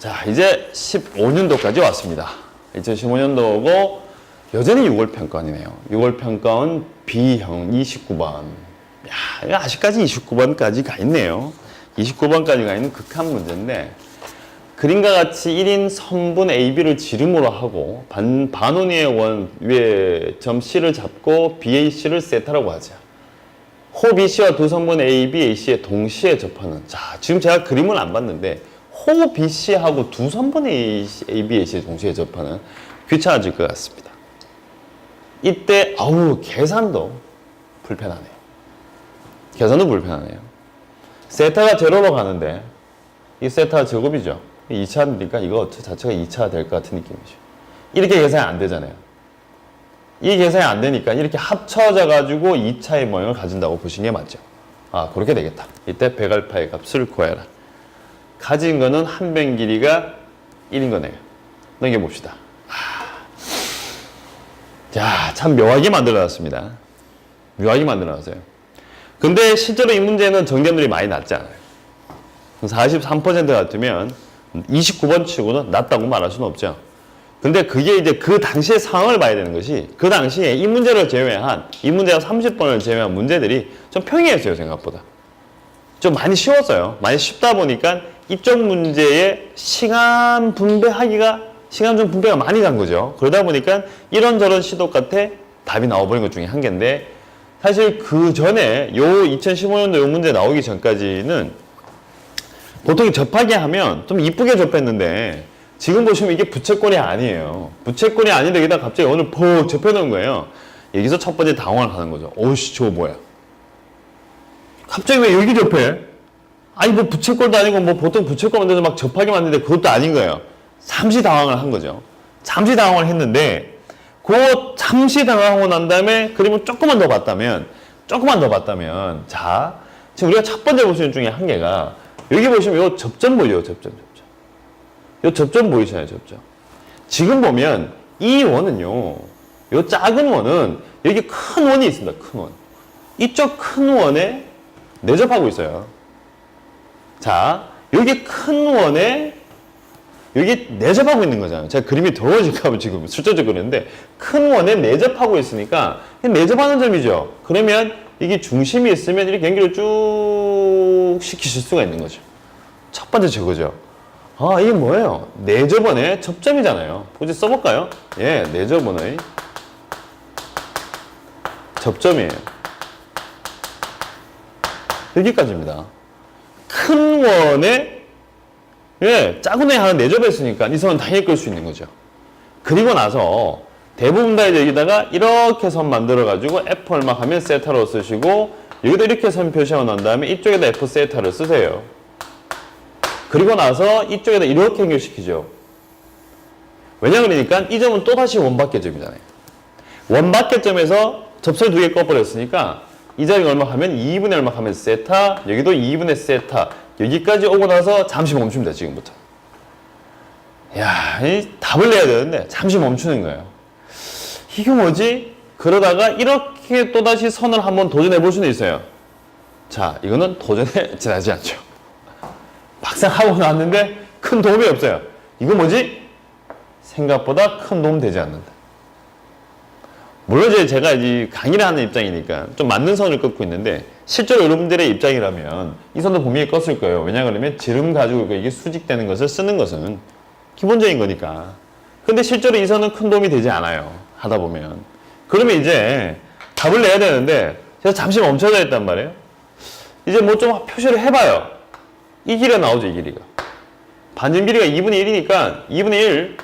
자, 이제 15년도까지 왔습니다. 2015년도고 여전히 6월 평가원이네요. 6월 평가원 B형 29번. 야, 아직까지 29번까지 가 있네요. 29번까지 가 있는 극한 문제인데 그림과 같이 1인 선분 AB를 지름으로 하고 반원위의 위에 점 C를 잡고 BAC를 세타라고 하자. 호 BC와 두 선분 AB, AC에 동시에 접하는. 자, 지금 제가 그림을 안 봤는데 호 BC하고 두 선분 AB, AC에 동시에 접하는 귀찮아질 것 같습니다. 이때 계산도 불편하네요. 계산도 불편하네요. 세타가 제로로 가는데 이 세타가 제곱이죠. 2차니까 이거 자체가 2차가 될 것 같은 느낌이죠. 이렇게 계산이 안 되잖아요. 이 계산이 안 되니까 이렇게 합쳐져 가지고 2차의 모형을 가진다고 보시는 게 맞죠. 그렇게 되겠다. 이때 백알파의 값을 구해라. 가진 거는 한 변 길이가 1인 거네요. 넘겨봅시다. 자, 참 묘하게 만들어놨습니다. 묘하게 만들어놨어요. 근데 실제로 이 문제는 정답률이 많이 낮지 않아요. 43% 같으면 29번 치고는 낮다고 말할 수는 없죠. 근데 그게 이제 그 당시의 상황을 봐야 되는 것이 그 당시에 이 문제를 제외한 이 문제가 30번을 제외한 문제들이 좀 평이했어요. 생각보다. 좀 많이 쉬웠어요. 많이 쉽다 보니까 이쪽 문제에 시간 좀 분배가 많이 간 거죠. 그러다 보니까 이런저런 시도 끝에 답이 나와버린 것 중에 한 개인데 사실 그 전에 요 2015년도 요 문제 나오기 전까지는 보통 접하게 하면 좀 이쁘게 접했는데 지금 보시면 이게 부채꼴이 아니에요. 부채꼴이 아닌데 여기다 갑자기 오늘 퍽 접해놓은 거예요. 여기서 첫 번째 당황을 하는 거죠. 오씨 저거 뭐야. 갑자기 왜 여기 접해? 아니 뭐 부채꼴도 아니고 뭐 보통 부채꼴 만들어서 막 접하게 만드는데 그것도 아닌 거예요. 잠시 당황을 한 거죠. 잠시 당황을 했는데 그 잠시 당황하고 난 다음에 그림을 조금만 더 봤다면 자 지금 우리가 첫 번째 볼 수 있는 중에 한 개가 여기 보시면 요 접점 보이죠? 요 접점 보이시나요? 접점. 지금 보면 이 원은요. 요 작은 원은 여기 큰 원이 있습니다. 큰 원. 이쪽 큰 원에 내접하고 있어요. 자, 여기 큰 원에 여기 내접하고 있는 거잖아요. 제가 그림이 더러워질까 봐 지금 슬쩍쩍 그랬는데 큰 원에 내접하고 있으니까 내접하는 점이죠. 그러면 이게 중심이 있으면 이렇게 연결을 쭉 시키실 수가 있는 거죠. 첫 번째 저거죠. 이게 뭐예요? 내접원의 접점이잖아요. 굳이 써볼까요? 예, 내접원의 접점이에요. 여기까지입니다. 큰 원에 작은 원에 하나 내접했으니까 이 선은 당연히 끌 수 있는 거죠. 그리고 나서 대부분 다 이제 여기다가 이렇게 선 만들어가지고 F 얼마 하면 세타로 쓰시고 여기다 이렇게 선 표시하고 난 다음에 이쪽에다 F 세타를 쓰세요. 그리고 나서 이쪽에다 이렇게 연결시키죠. 왜냐 그러니까 이 점은 또다시 원밖의 점이잖아요. 원밖의 점에서 접선을 두 개 꺼버렸으니까 이 점이 얼마 하면 2분의 얼마 하면 세타, 여기도 2분의 세타, 여기까지 오고 나서 잠시 멈춥니다. 지금부터. 야, 이 답을 내야 되는데 잠시 멈추는 거예요. 이게 뭐지? 그러다가 이렇게 또다시 선을 한번 도전해 볼 수는 있어요. 자, 이거는 도전에 지나지 않죠. 막상 하고 나왔는데 큰 도움이 없어요. 이거 뭐지? 생각보다 큰 도움 되지 않는다. 물론 이제 제가 이제 강의를 하는 입장이니까 좀 맞는 선을 긋고 있는데 실제로 여러분들의 입장이라면 이 선도 분명히 껐을 거예요. 왜냐 그러면 지름 가지고 이게 수직되는 것을 쓰는 것은 기본적인 거니까. 근데 실제로 이 선은 큰 도움이 되지 않아요. 하다 보면. 그러면 이제 답을 내야 되는데 제가 잠시 멈춰져 있단 말이에요. 이제 뭐 좀 표시를 해봐요. 이 길이가 나오죠, 이 길이가. 반전 길이가 2분의 1이니까 2분의 1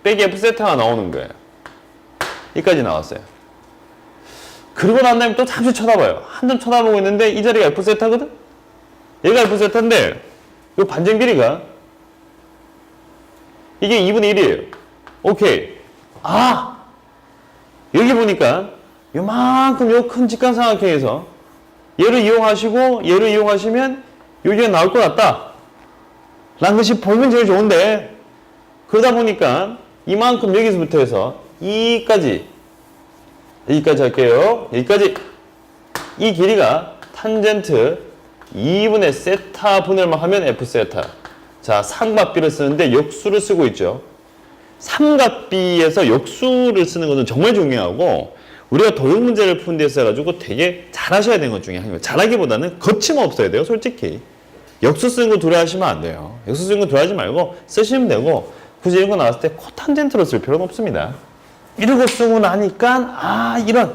빼기 F 세타가 나오는 거예요. 여기까지 나왔어요. 그러고 난 다음에 또 잠시 쳐다봐요. 한점 쳐다보고 있는데 이 자리가 F 세타거든? 얘가 F 세타인데 이 반전 길이가 이게 2분의 1이에요. 오케이. 여기 보니까 요만큼 요 큰 직간삼각형에서 얘를 이용하시고 얘를 이용하시면 여기가 나올 것 같다 라는 것이 보면 제일 좋은데 그러다 보니까 이만큼 여기서부터 해서 여기까지 할게요. 여기까지 이 길이가 탄젠트 2분의 세타 분할만 하면 F 세타. 자, 삼각비를 쓰는데 역수를 쓰고 있죠. 삼각비에서 역수를 쓰는 것은 정말 중요하고 우리가 도형 문제를 푸는 데 있어 가지고 되게 잘하셔야 되는 것 중에 하나예요. 잘하기보다는 거침없어야 돼요, 솔직히. 역수 쓰는 거 두려워하시면 안 돼요. 역수 쓰는 거 두려워하지 말고 쓰시면 되고 굳이 이런 거 나왔을 때 코탄젠트로 쓸 필요는 없습니다. 이러고 쓰고 나니까 이런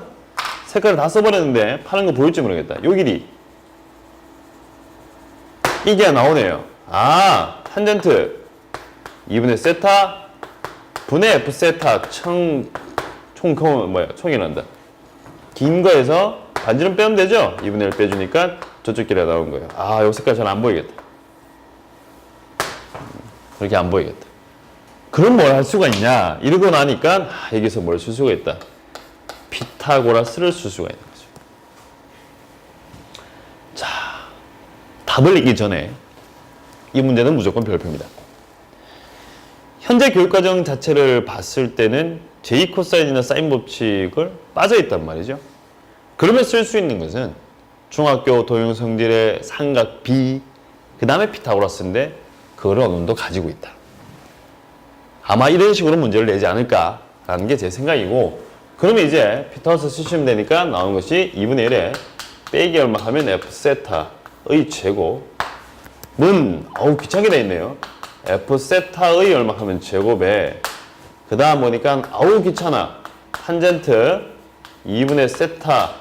색깔을 다 써버렸는데 파는 거 보일지 모르겠다. 요 길이 이게 나오네요. 탄젠트 2분의 세타 분의 F 세타 총이란다. 긴 거에서 반지름 빼면 되죠? 2분의 1 빼주니까 저쪽 길에 나온 거예요. 요 색깔 잘 안 보이겠다. 그렇게 안 보이겠다. 그럼 뭘 할 수가 있냐? 이러고 나니까 여기서 뭘 쓸 수가 있다. 피타고라스를 쓸 수가 있는 거죠. 자, 답을 읽기 전에 이 문제는 무조건 별표입니다. 현재 교육과정 자체를 봤을 때는 j 코사인이나 사인 법칙을 빠져있단 말이죠. 그러면 쓸 수 있는 것은 중학교 도형 성질의 삼각 B 그 다음에 피타고라스인데 그거를 어느 정도 가지고 있다. 아마 이런 식으로 문제를 내지 않을까라는 게 제 생각이고 그러면 이제 피타고라스 쓰시면 되니까 나오는 것이 2분의 1에 빼기 얼마 하면 F 세타의 제곱은 귀찮게 돼 있네요. F 세타의 얼마 하면 제곱에 그 다음 보니까 귀찮아. 탄젠트 2분의 세타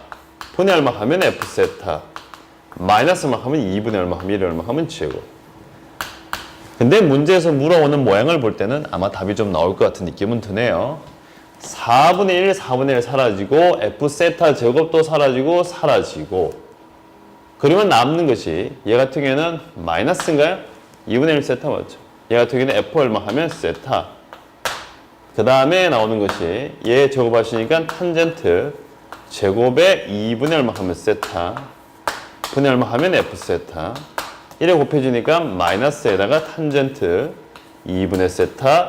분의 얼마 하면 F 세타 마이너스 얼마 하면 2분의 얼마 하면 1 얼마 하면 제곱. 근데 문제에서 물어오는 모양을 볼 때는 아마 답이 좀 나올 것 같은 느낌은 드네요. 4분의 1, 4분의 1 사라지고 F 세타 제곱도 사라지고 그러면 남는 것이 얘 같은 경우에는 마이너스인가요? 2분의 1 세타 맞죠? 얘 같은 경우에는 F 얼마 하면 세타 그 다음에 나오는 것이 얘 제곱하시니까 탄젠트 제곱에 2분의 얼마 하면 세타 분의 얼마 하면 F 세타 1에 곱해주니까 마이너스에다가 탄젠트 2분의 세타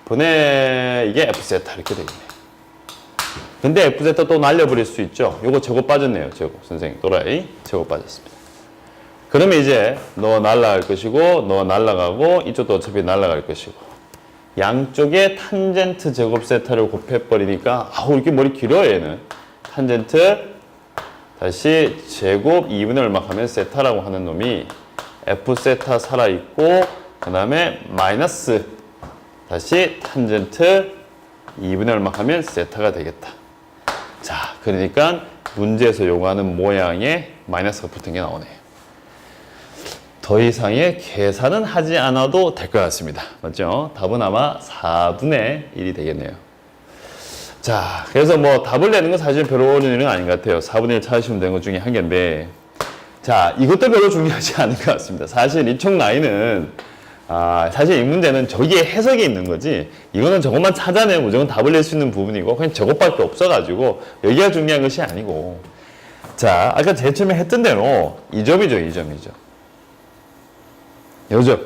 분의 이게 F 세타 이렇게 되겠네요. 근데 F 세타 또 날려버릴 수 있죠. 요거 제곱 빠졌네요. 제곱. 선생님 또라이 제곱 빠졌습니다. 그러면 이제 너 날라갈 것이고 너 날라가고 이쪽도 어차피 날라갈 것이고 양쪽에 탄젠트 제곱 세타를 곱해버리니까 이렇게 머리 길어요 얘는. 탄젠트 다시 제곱 2분의 얼마 하면 세타라고 하는 놈이 F 세타 살아있고 그 다음에 마이너스 다시 탄젠트 2분의 얼마 하면 세타가 되겠다. 자, 그러니까 문제에서 요구하는 모양의 마이너스가 붙은 게 나오네요. 더 이상의 계산은 하지 않아도 될 것 같습니다. 맞죠? 답은 아마 4분의 1이 되겠네요. 자, 그래서 뭐 답을 내는 건 사실 별로 어려운 일은 아닌 것 같아요. 4분의 1 찾으시면 되는 것 중에 한 개인데 자, 이것도 별로 중요하지 않은 것 같습니다. 사실 이 총 라인은 사실 이 문제는 저기에 해석이 있는 거지 이거는 저것만 찾아내면 무조건 답을 낼 수 있는 부분이고 그냥 저것밖에 없어가지고 여기가 중요한 것이 아니고 자, 아까 제일 처음에 했던 대로 이 점이죠. 요점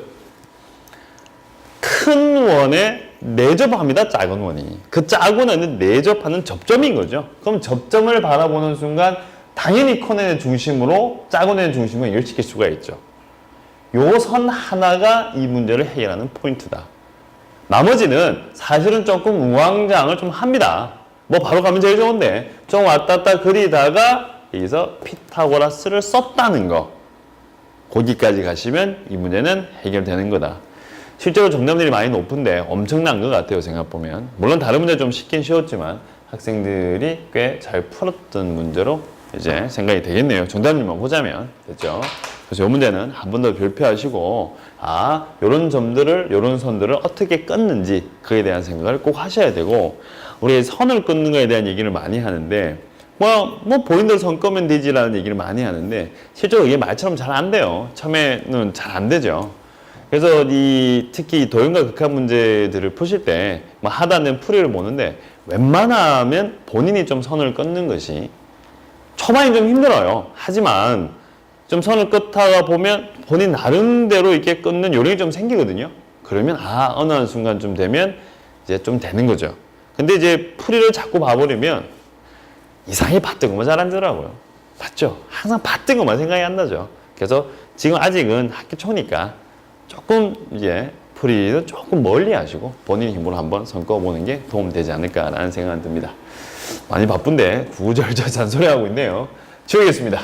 큰 원에 내접합니다. 작은 원이 그 작은 원에 내접하는 접점인 거죠. 그럼 접점을 바라보는 순간 당연히 큰 원의 중심으로 작은 원의 중심을 연결시킬 수가 있죠. 요 선 하나가 이 문제를 해결하는 포인트다. 나머지는 사실은 조금 우왕좌왕을 좀 합니다. 뭐 바로 가면 제일 좋은데 좀 왔다 갔다 그리다가 여기서 피타고라스를 썼다는 거 거기까지 가시면 이 문제는 해결되는 거다. 실제로 정답률이 많이 높은데 엄청난 것 같아요. 생각보면 물론 다른 문제 좀 쉽긴 쉬웠지만 학생들이 꽤 잘 풀었던 문제로 이제 생각이 되겠네요. 정답률만 보자면 됐죠. 그래서 이 문제는 한 번 더 별표하시고 요런 점들을 요런 선들을 어떻게 끊는지 그에 대한 생각을 꼭 하셔야 되고 우리 선을 끊는 거에 대한 얘기를 많이 하는데 뭐 보이는 대로 선 끄면 되지라는 얘기를 많이 하는데 실제로 이게 말처럼 잘 안 돼요. 처음에는 잘 안 되죠. 그래서 특히 도형과 극한 문제들을 푸실 때 뭐 하단은 풀이를 보는데 웬만하면 본인이 좀 선을 끊는 것이 초반이 좀 힘들어요. 하지만 좀 선을 끊다가 보면 본인 나름대로 이렇게 끊는 요령이 좀 생기거든요. 그러면 어느 한순간 좀 되면 이제 좀 되는 거죠. 근데 이제 풀이를 자꾸 봐버리면 이상하게 봤던 것만 잘 안 되더라고요. 맞죠? 항상 봤던 것만 생각이 안 나죠. 그래서 지금 아직은 학기 초니까 조금 이제 풀이는 조금 멀리 하시고 본인 힘으로 한번 손꼽아보는 게 도움되지 않을까라는 생각이 듭니다. 많이 바쁜데 구구절절 잔소리하고 있네요. 치우겠습니다.